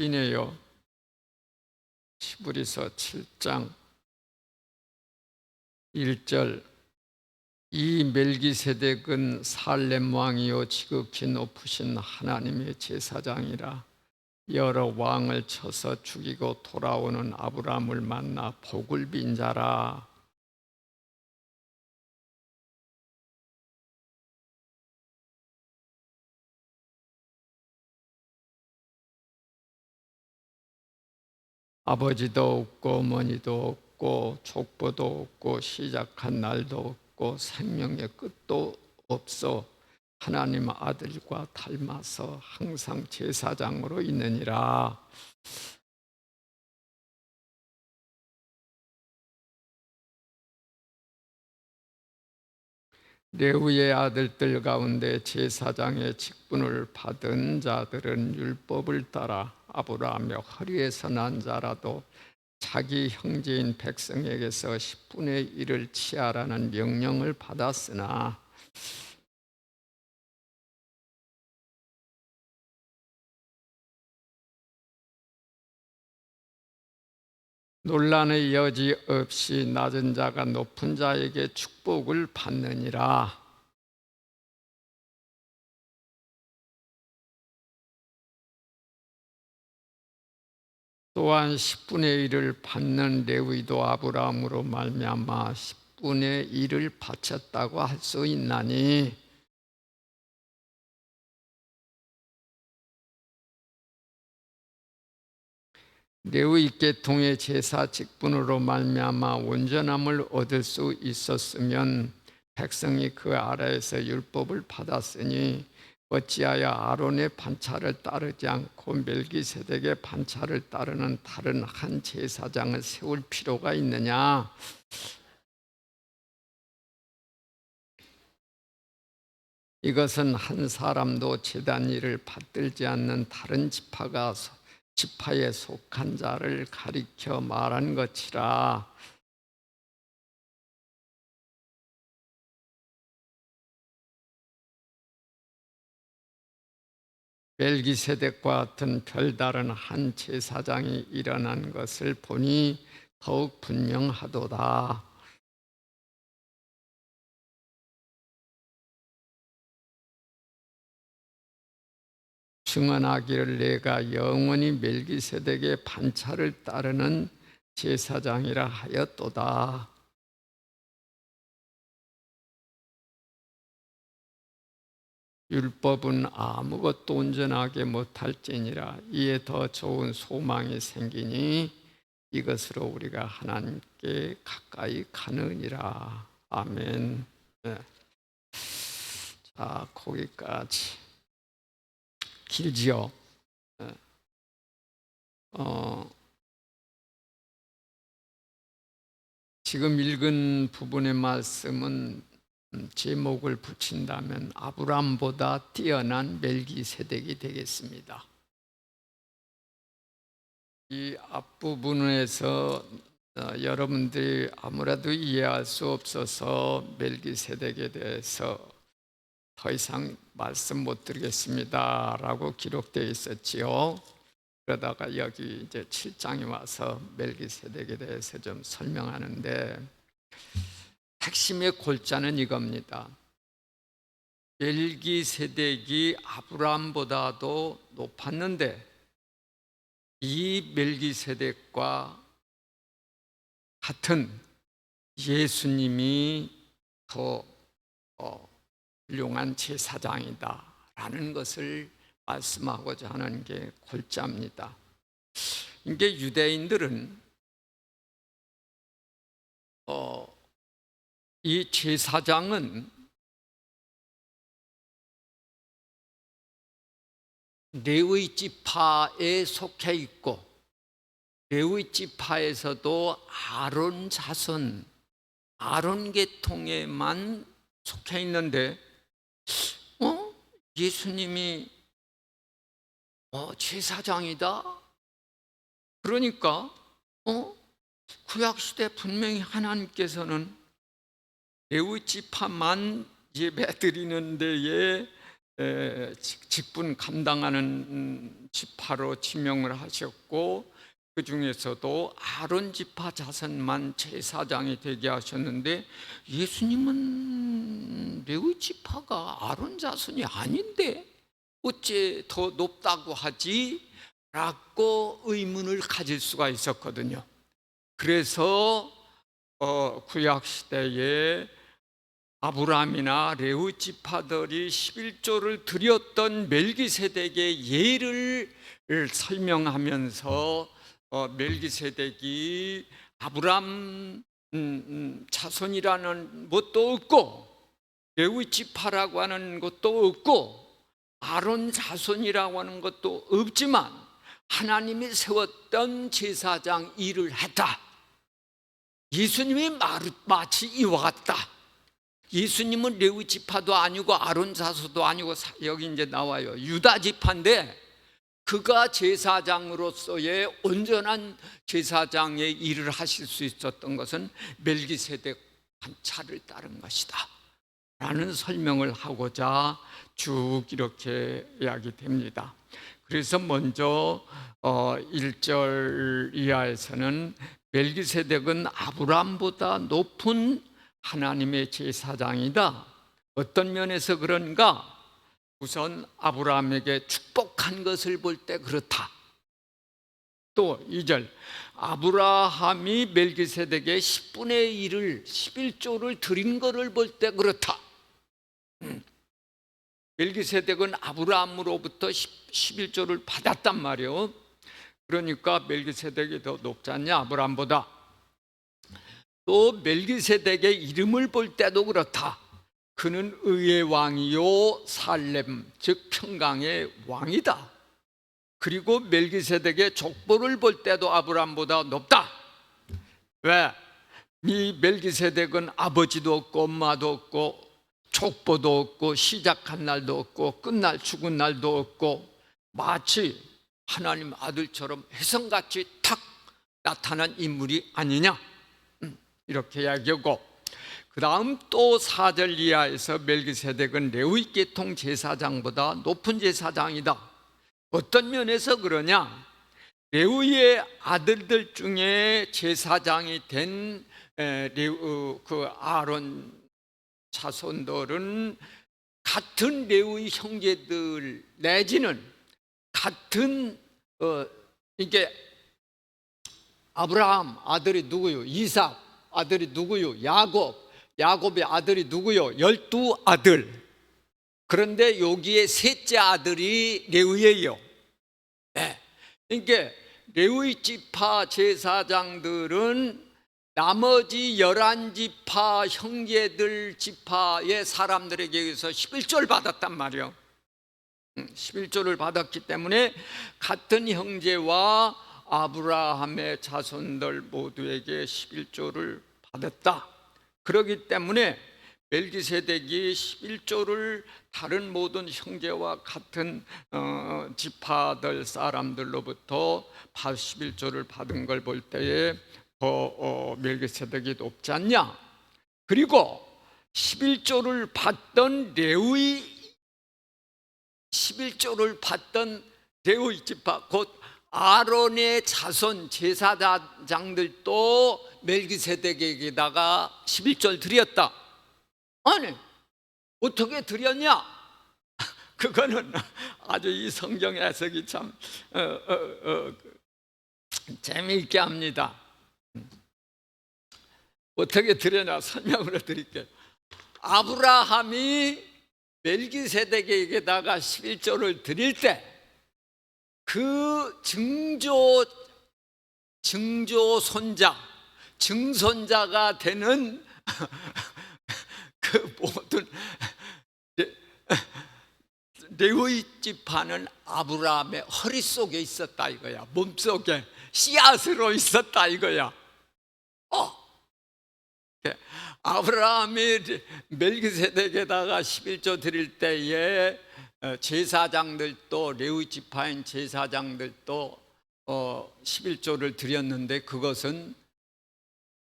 이내요 히브리서 7장 1절 이 멜기세덱은 살렘 왕이요 지극히 높으신 하나님의 제사장이라. 여러 왕을 쳐서 죽이고 돌아오는 아브라함을 만나 복을 빈 자라. 아버지도 없고 어머니도 없고 족보도 없고 시작한 날도 없고 생명의 끝도 없어 하나님 아들과 닮아서 항상 제사장으로 있느니라. 레위의 아들들 가운데 제사장의 직분을 받은 자들은 율법을 따라 아브라함의 허리에서 난 자라도 자기 형제인 백성에게서 10분의 1을 취하라는 명령을 받았으나 논란의 여지 없이 낮은 자가 높은 자에게 축복을 받느니라. 또한 10분의 1을 받는 레위도 아브라함으로 말미암아 10분의 1을 바쳤다고 할 수 있나니 레위 계통의 제사 직분으로 말미암아 온전함을 얻을 수 있었으면 백성이 그 아래에서 율법을 받았으니 어찌하여 아론의 반차를 따르지 않고 멜기세덱의 반차를 따르는 다른 한 제사장을 세울 필요가 있느냐? 이것은 한 사람도 제단 일을 받들지 않는 다른 지파에 속한 자를 가리켜 말한 것이라. 멜기세덱과 같은 별다른 한 제사장이 일어난 것을 보니 더욱 분명하도다. 증언하기를 내가 영원히 멜기세덱의 반차를 따르는 제사장이라 하였도다. 율법은 아무것도 온전하게 못할지니라. 이에 더 좋은 소망이 생기니 이것으로 우리가 하나님께 가까이 가느니라. 아멘. 네. 자, 거기까지. 길지요. 네. 지금 읽은 부분의 말씀은 제목을 붙인다면 아브람보다 뛰어난 멜기세덱이 되겠습니다. 이 앞부분에서 여러분들이 아무래도 이해할 수 없어서 멜기세덱에 대해서 더 이상 말씀 못 드리겠습니다 라고 기록되어 있었지요. 그러다가 여기 이제 7장에 와서 멜기세덱에 대해서 좀 설명하는데 핵심의 골자는 이겁니다. 멜기세덱이 아브라함보다도 높았는데 이 멜기세덱과 같은 예수님이 더 훌륭한 제사장이다라는 것을 말씀하고자 하는 게 골자입니다. 이게 유대인들은 이 제사장은 레위 지파에 속해 있고 레위 지파에서도 아론 자손, 아론 계통에만 속해 있는데 예수님이 제사장이다? 그러니까 구약시대 분명히 하나님께서는 레위 지파만 예배 드리는 데에 직분 감당하는 지파로 지명을 하셨고, 그 중에서도 아론 지파 자손만 제사장이 되게 하셨는데, 예수님은 레위 지파가 아론 자손이 아닌데 어째 더 높다고 하지? 라고 의문을 가질 수가 있었거든요. 그래서 구약 시대에 아브라함이나 레위 지파들이 11조를 드렸던 멜기세덱의 예를 설명하면서 멜기세덱이 아브라함 자손이라는 것도 없고, 레위 지파라고 하는 것도 없고, 아론 자손이라고 하는 것도 없지만 하나님이 세웠던 제사장 일을 했다. 예수님이 마치 이와 같다. 예수님은 레위 지파도 아니고 아론 자손도 아니고, 여기 이제 나와요, 유다 지파인데 그가 제사장으로서의 온전한 제사장의 일을 하실 수 있었던 것은 멜기세덱 관차를 따른 것이다 라는 설명을 하고자 쭉 이렇게 이야기됩니다. 그래서 먼저 1절 이하에서는 멜기세덱은 아브라함보다 높은 하나님의 제사장이다. 어떤 면에서 그런가? 우선 아브라함에게 축복한 것을 볼 때 그렇다. 또 2절, 아브라함이 멜기세덱의 10분의 1을 11조를 드린 것을 볼 때 그렇다. 멜기세덱은 아브라함으로부터 11조를 받았단 말이에요. 그러니까 멜기세덱이 더 높지 않냐, 아브라함보다. 또 멜기세덱의 이름을 볼 때도 그렇다. 그는 의의 왕이요 살렘, 즉 평강의 왕이다. 그리고 멜기세덱의 족보를 볼 때도 아브라함보다 높다. 왜? 이 멜기세덱은 아버지도 없고 엄마도 없고 족보도 없고 시작한 날도 없고 끝날 죽은 날도 없고, 마치 하나님 아들처럼 혜성같이 탁 나타난 인물이 아니냐, 이렇게 이야기하고, 그 다음 또 4절 이하에서 멜기세덱은 레위 계통 제사장보다 높은 제사장이다. 어떤 면에서 그러냐? 레위의 아들들 중에 제사장이 된 그 아론 자손들은 같은 레위 형제들 내지는 같은 이게 아브라함 아들이 누구요? 이삭 아들이 누구요? 야곱의 아들이 누구요? 12아들. 그런데 여기에 셋째 아들이 레위예요. 네. 그러니까 레위 지파 제사장들은 나머지 11지파 형제들 지파의 사람들에게 의해서 11조를 받았단 말이에요. 11조를 받았기 때문에 같은 형제와 아브라함의 자손들 모두에게 11조를 받았다. 그렇기 때문에 멜기세덱이 11조를 다른 모든 형제와 같은 지파들 사람들로부터 11조를 받은 걸 볼 때에 멜기세덱이 높지 않냐. 그리고 11조를 받던 레위 지파, 곧 아론의 자손 제사장들도 멜기세덱에게다가 11조를 드렸다. 아니, 어떻게 드렸냐? 그거는 아주 이 성경 해석이 참 재미있게 합니다. 어떻게 드렸냐 설명을 드릴게요. 아브라함이 멜기세덱에게다가 11조를 드릴 때 그 증손자가 되는 그 모든 레위 지파는 아브라함의 허리 속에 있었다 이거야. 몸속에 씨앗으로 있었다 이거야. 아브라함이 멜기세덱에다가 11조 드릴 때에 제사장들도, 레위 지파인 제사장들도 11조를 드렸는데, 그것은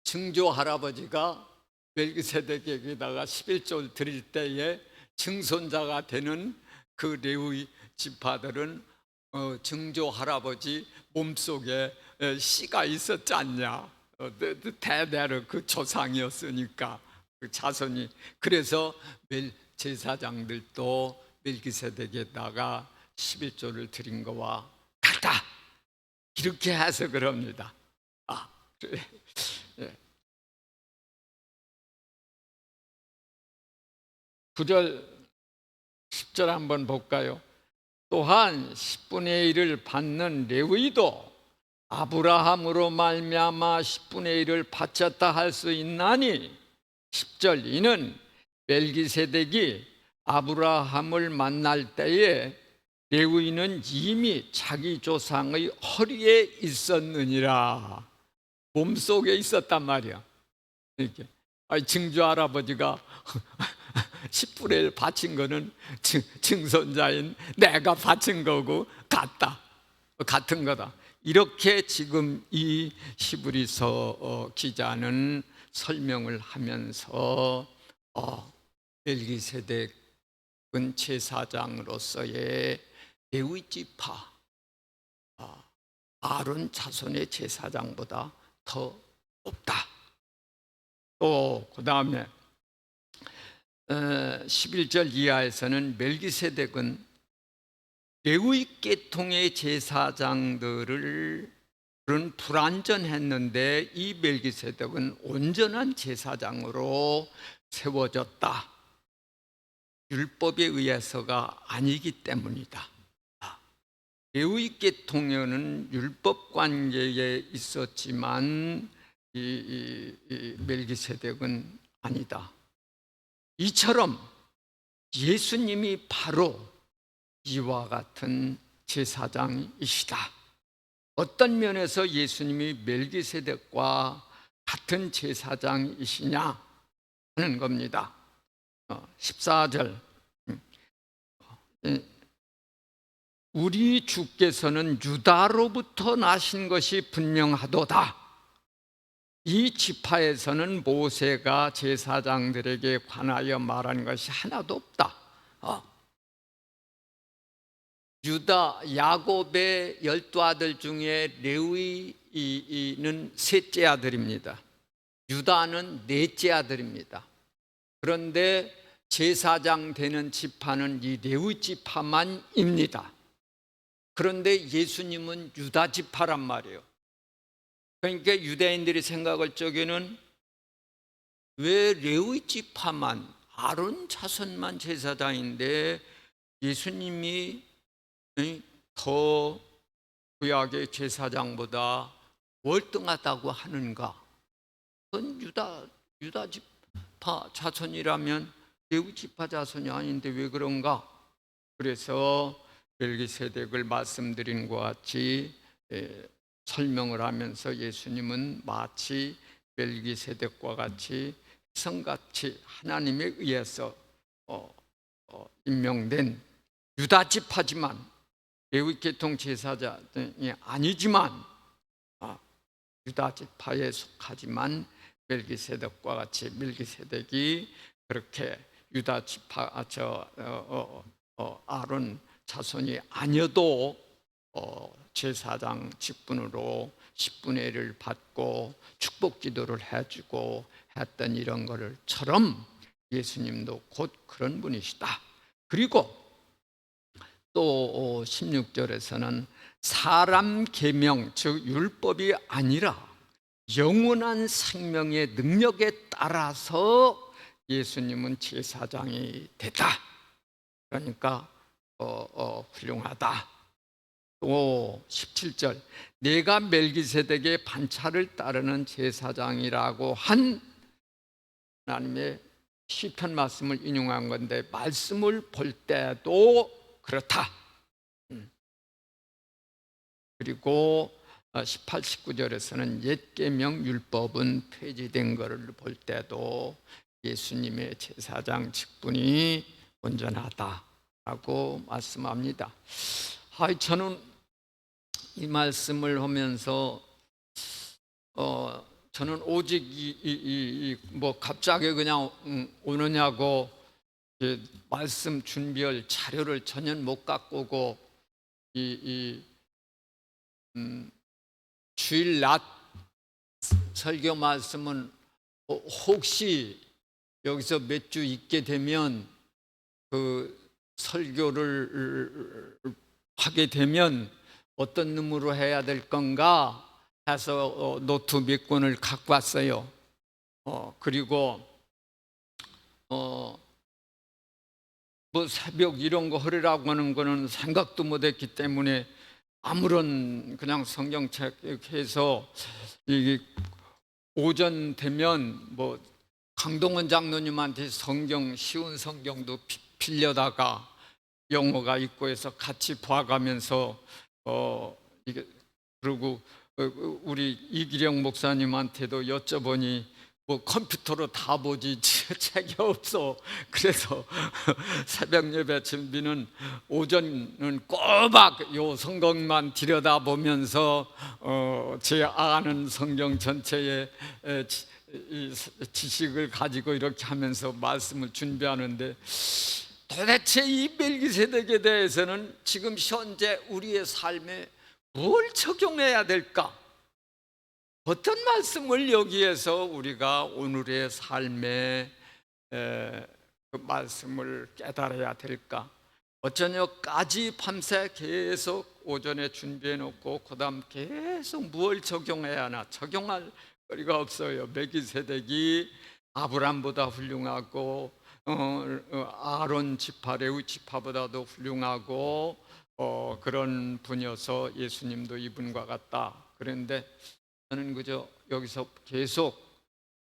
증조 할아버지가 멜기세덱에게다가 11조를 드릴 때에 증손자가 되는 그 레위 지파들은 증조 할아버지 몸속에 씨가 있었지 않냐. 대대로 그 조상이었으니까 그 자손이. 그래서 제사장들도 멜기세덱에다가 11조를 드린 거와 같다, 이렇게 해서 그럽니다. 그래. 예. 9절 10절 한번 볼까요? 또한 10분의 1을 받는 레위도 아브라함으로 말미암아 10분의 1을 바쳤다 할 수 있나니, 10절, 이는 멜기세덱이 아브라함을 만날 때에 레위는 이미 자기 조상의 허리에 있었느니라. 몸속에 있었단 말이야. 이렇게. 증조 할아버지가 10분의 1 바친 거는 증손자인 내가 바친 거고 같은 거다. 이렇게 지금 이 히브리서 기자는 설명을 하면서 멜기세덱은 제사장으로서의 레위 지파 아론 자손의 제사장보다 더 높다. 또 그 다음에 11절 이하에서는 멜기세덱은 레위 계통의 제사장들을 불완전했는데 이 멜기세덱은 온전한 제사장으로 세워졌다. 율법에 의해서가 아니기 때문이다. 레위 계통에는 율법 관계에 있었지만 이 멜기세덱은 아니다. 이처럼 예수님이 바로 이와 같은 제사장이시다. 어떤 면에서 예수님이 멜기세덱과 같은 제사장이시냐 하는 겁니다. 14절, 우리 주께서는 유다로부터 나신 것이 분명하도다. 이 지파에서는 모세가 제사장들에게 관하여 말한 것이 하나도 없다. 유다 야곱의 12아들 중에 레위는 셋째 아들입니다. 유다는 넷째 아들입니다. 그런데 제사장 되는 지파는 이 레위 지파만입니다. 그런데 예수님은 유다 지파란 말이에요. 그러니까 유대인들이 생각할 적에는 왜 레위 지파만, 아론 자손만 제사장인데 예수님이 더 구약의 제사장보다 월등하다고 하는가? 그건 유다 지파 자손이라면 레위 지파 자손이 아닌데 왜 그런가? 그래서 멜기세덱을 말씀드린 것 같이 설명을 하면서 예수님은 마치 멜기세덱과 같이 성같이 하나님에 의해서 임명된 유다 지파지만 레위 계통 제사장이 아니지만 유다 지파에 속하지만 멜기세덱과 같이 멜기세덱이 그렇게 유다 지파 아론 자손이 아니어도 제사장 직분으로 10분의 1을 받고 축복 기도를 해주고 했던 이런 것처럼 예수님도 곧 그런 분이시다. 그리고 또 16절에서는 사람 계명, 즉 율법이 아니라 영원한 생명의 능력에 따라서 예수님은 제사장이 됐다. 그러니까 훌륭하다. 또 17절, 내가 멜기세덱의 반차를 따르는 제사장이라고 한 하나님의 시편 말씀을 인용한 건데, 말씀을 볼 때도 그렇다. 그리고 18, 19절에서는 옛 계명 율법은 폐지된 것을 볼 때도 예수님의 제사장 직분이 온전하다라고 말씀합니다. 저는 이 말씀을 하면서 저는 오직 뭐 갑자기 그냥 오느냐고 말씀 준비할 자료를 전혀 못 갖고 오고 주일 낮 설교 말씀은 혹시 여기서 몇 주 있게 되면 그 설교를 하게 되면 어떤 놈으로 해야 될 건가 해서 노트 몇 권을 갖고 왔어요. 그리고 뭐 새벽 이런 거 하려고 하는 거는 생각도 못 했기 때문에 아무런 그냥 성경책 해서 이게 오전 되면 뭐 강동원 장로님한테 성경 쉬운 성경도 빌려다가 영어가 있고 해서 같이 봐가면서 이게 그리고 우리 이기령 목사님한테도 여쭤보니 뭐 컴퓨터로 다 보지 책이 없어. 그래서 새벽 예배 준비는 오전은 꼬박 요 성경만 들여다보면서 제 아는 성경 전체의 지식을 가지고 이렇게 하면서 말씀을 준비하는데, 도대체 이 멜기세덱에 대해서는 지금 현재 우리의 삶에 뭘 적용해야 될까? 어떤 말씀을 여기에서 우리가 오늘의 삶에 그 말씀을 깨달아야 될까? 어쩌냐까지 밤새 계속 오전에 준비해 놓고 그 다음 계속 무엇을 적용해야 하나? 적용할 거리가 없어요. 멜기세덱이 아브람보다 훌륭하고 아론 지파 레위 지파보다도 훌륭하고 그런 분이어서 예수님도 이분과 같다. 그런데 저는 그저 여기서 계속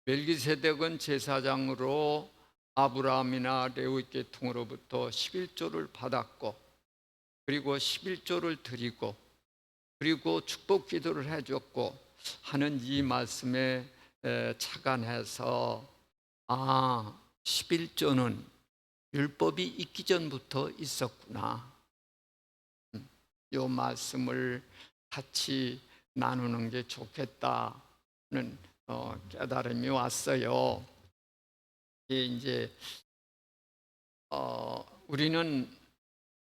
멜기세덱은 제사장으로 아브라함이나 레위 계통으로부터 11조를 받았고, 그리고 11조를 드리고, 그리고 축복 기도를 해줬고 하는 이 말씀에 착안해서 11조는 율법이 있기 전부터 있었구나. 이 말씀을 같이 나누는 게 좋겠다는 깨달음이 왔어요. 이제 우리는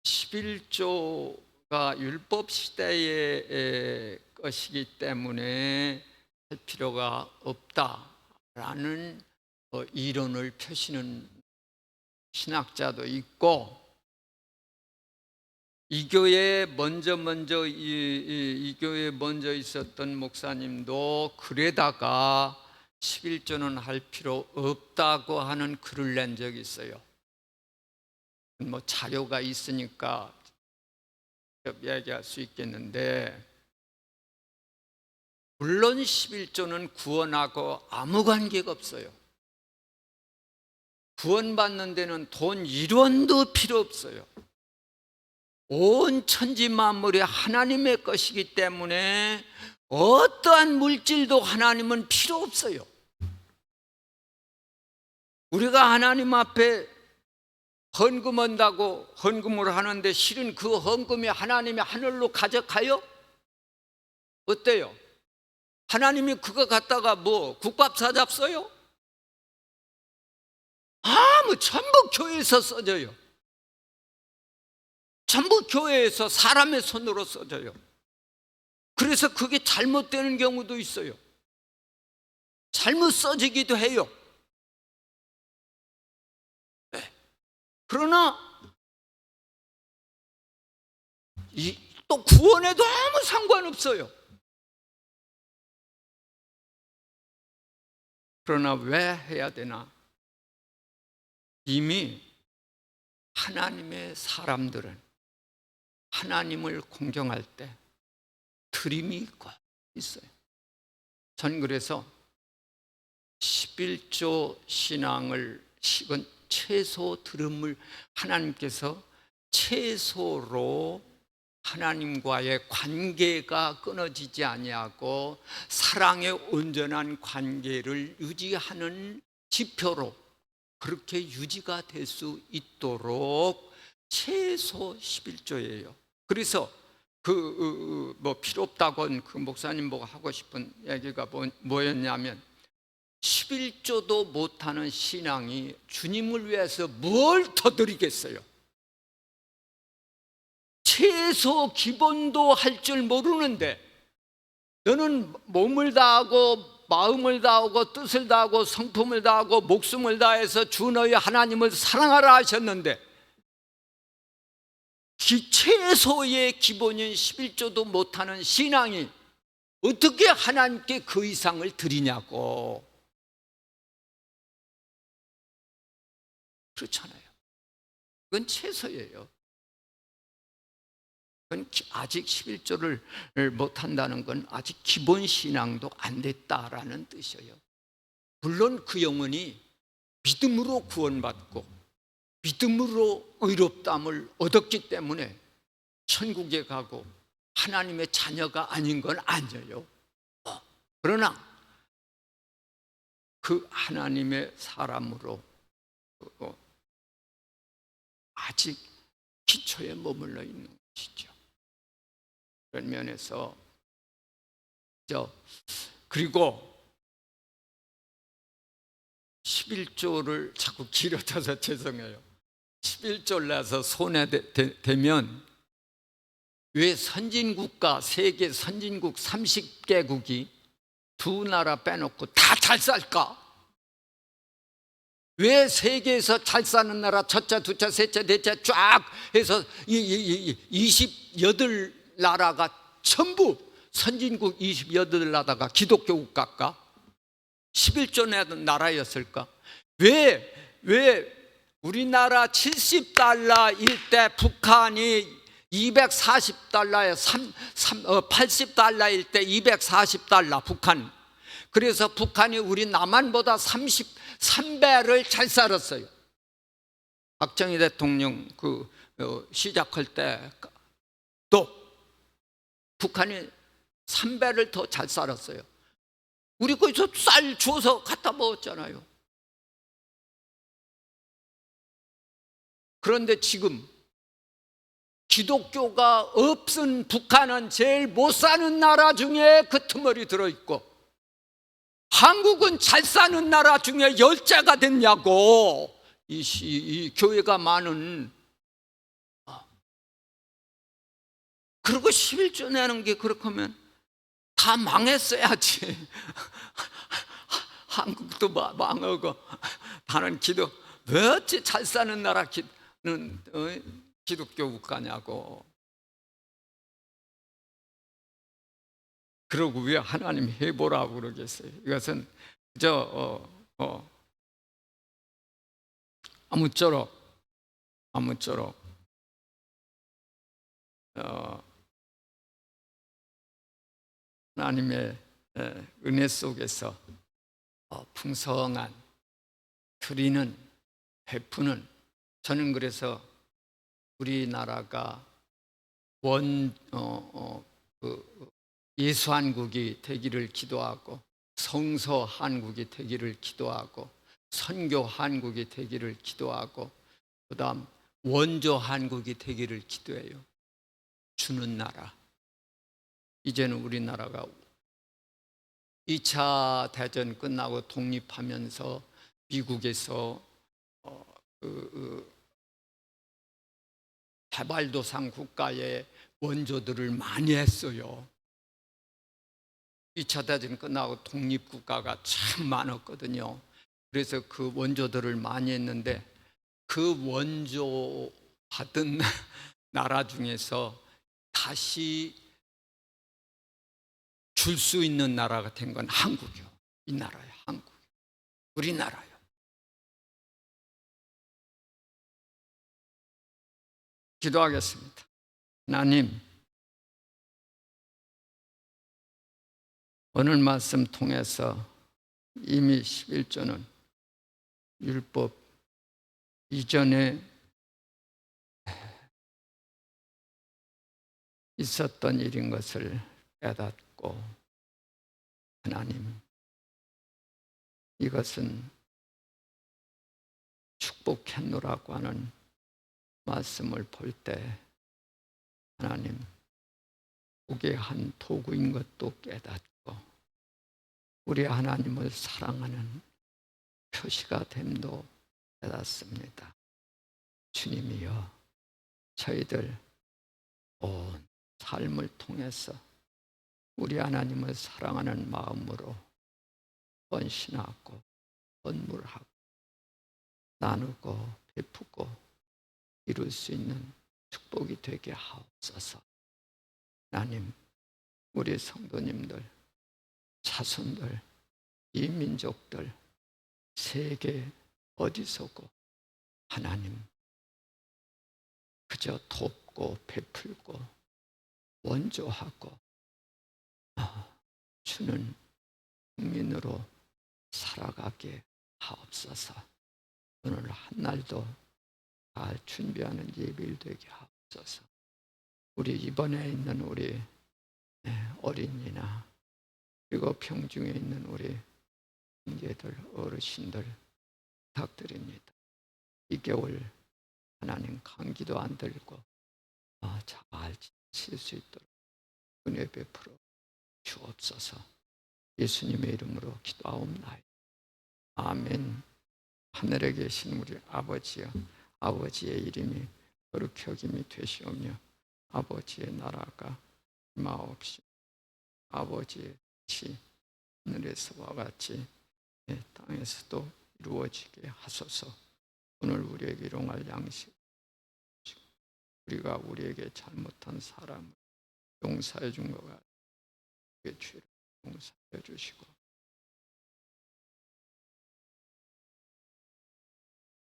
11조가 율법 시대의 것이기 때문에 할 필요가 없다라는 이론을 펴시는 신학자도 있고, 이 교회에 먼저 이 교회에 먼저 있었던 목사님도 글에다가 11조는 할 필요 없다고 하는 글을 낸 적이 있어요. 뭐 자료가 있으니까 얘기할 수 있겠는데, 물론 11조는 구원하고 아무 관계가 없어요. 구원받는 데는 돈 1원도 필요 없어요. 온 천지 만물이 하나님의 것이기 때문에 어떠한 물질도 하나님은 필요 없어요. 우리가 하나님 앞에 헌금한다고 헌금을 하는데 실은 그 헌금이 하나님이 하늘로 가져가요? 어때요? 하나님이 그거 갖다가 뭐 국밥 사잡어요? 전부 교회에서 써져요. 전부 교회에서 사람의 손으로 써져요. 그래서 그게 잘못되는 경우도 있어요. 잘못 써지기도 해요. 그러나 또 구원에도 아무 상관없어요. 그러나 왜 해야 되나? 이미 하나님의 사람들은 하나님을 공경할 때 드림이 있어요. 전 그래서 11조 신앙을 식은 최소 들음을 하나님께서 최소로 하나님과의 관계가 끊어지지 아니하고 사랑의 온전한 관계를 유지하는 지표로 그렇게 유지가 될 수 있도록 최소 11조예요. 그래서 뭐 필요 없다고 그 목사님 보고 하고 싶은 얘기가 뭐였냐면 11조도 못하는 신앙이 주님을 위해서 뭘 더 드리겠어요? 최소 기본도 할 줄 모르는데, 너는 몸을 다하고 마음을 다하고 뜻을 다하고 성품을 다하고 목숨을 다해서 주 너희 하나님을 사랑하라 하셨는데, 최소의 기본인 11조도 못하는 신앙이 어떻게 하나님께 그 이상을 드리냐고. 그렇잖아요. 그건 최소예요. 그건 아직 11조를 못한다는 건 아직 기본 신앙도 안 됐다라는 뜻이에요. 물론 그 영혼이 믿음으로 구원받고 믿음으로 의롭다함을 얻었기 때문에 천국에 가고 하나님의 자녀가 아닌 건 아니에요. 그러나 그 하나님의 사람으로 아직 기초에 머물러 있는 것이죠. 그런 면에서 그리고 11조를 자꾸 길어져서 죄송해요. 11조를 내서 손에 대면 왜 선진국가, 세계 선진국 30개국이 두 나라 빼놓고 다 잘 살까? 왜 세계에서 잘 사는 나라 첫째, 둘째, 셋째, 넷째 쫙 해서 28나라가 전부 선진국 28나라가 기독교 국가일까? 11조 나라였을까? 왜 우리나라 70달러일 때 북한이 240달러에 80달러일 때 240달러 북한. 그래서 북한이 우리 남한보다 33배를 잘 살았어요. 박정희 대통령 시작할 때 또 북한이 3배를 더 잘 살았어요. 우리 거기서 쌀 주워서 갖다 먹었잖아요. 그런데 지금 기독교가 없은 북한은 제일 못 사는 나라 중에 그 틈머리 들어있고, 한국은 잘 사는 나라 중에 열째가 됐냐고. 이 교회가 많은. 그리고 11조 내는 게 그렇게 하면 다 망했어야지. 한국도 망하고 다른 왜 어찌 잘 사는 나라는 기독교 국가냐고. 그러고 왜 하나님 해보라고 그러겠어요? 이것은 아무쪼록 하나님의 은혜 속에서 풍성한 드리는, 베푸는, 저는 그래서 우리나라가 예수한국이 되기를 기도하고, 성서한국이 되기를 기도하고, 선교한국이 되기를 기도하고, 그 다음 원조한국이 되기를 기도해요. 주는 나라. 이제는 우리나라가 2차 대전 끝나고 독립하면서 미국에서 개발도상 국가의 원조들을 많이 했어요. 2차 대전 끝나고 독립국가가 참 많았거든요. 그래서 그 원조들을 많이 했는데, 그 원조 받은 나라 중에서 다시 줄 수 있는 나라가 된 건 한국이요. 이 나라예요. 한국. 우리나라요. 기도하겠습니다. 하나님, 오늘 말씀 통해서 이미 11조는 율법 이전에 있었던 일인 것을 깨닫고, 하나님, 이것은 축복했노라고 하는 말씀을 볼 때 하나님, 복의 한 도구인 것도 깨닫고, 우리 하나님을 사랑하는 표시가 됨도 깨닫습니다. 주님이여, 저희들 온 삶을 통해서 우리 하나님을 사랑하는 마음으로 헌신하고 헌물하고 나누고 베푸고 이룰 수 있는 축복이 되게 하옵소서. 하나님, 우리 성도님들, 자손들, 이 민족들, 세계 어디서고 하나님 그저 돕고 베풀고 원조하고 주는 국민으로 살아가게 하옵소서. 오늘 한날도 잘 준비하는 예배일 되게 하옵소서. 우리 이번에 있는 우리 어린이나 그리고 평중에 있는 우리 형제들, 어르신들 부탁드립니다. 이 겨울 하나님 감기도 안 들고 잘 지칠 수 있도록 은혜 베풀어 주옵소서. 예수님의 이름으로 기도하옵나이다. 아멘. 하늘에 계신 우리 아버지여, 아버지의 이름이 거룩히 여김이 되시오며 아버지의 나라가 임하옵시며 아버지의 뜻이 하늘에서와 같이 땅에서도 이루어지게 하소서. 오늘 우리에게 일용할 양식, 우리가 우리에게 잘못한 사람을 용서해 준 것 같아 우리의 죄를 용서해 주시고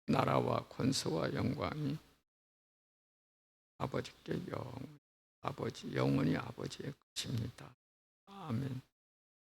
나라와 권세와 영광이 아버지께 영원히 아버지의 것입니다. 아멘.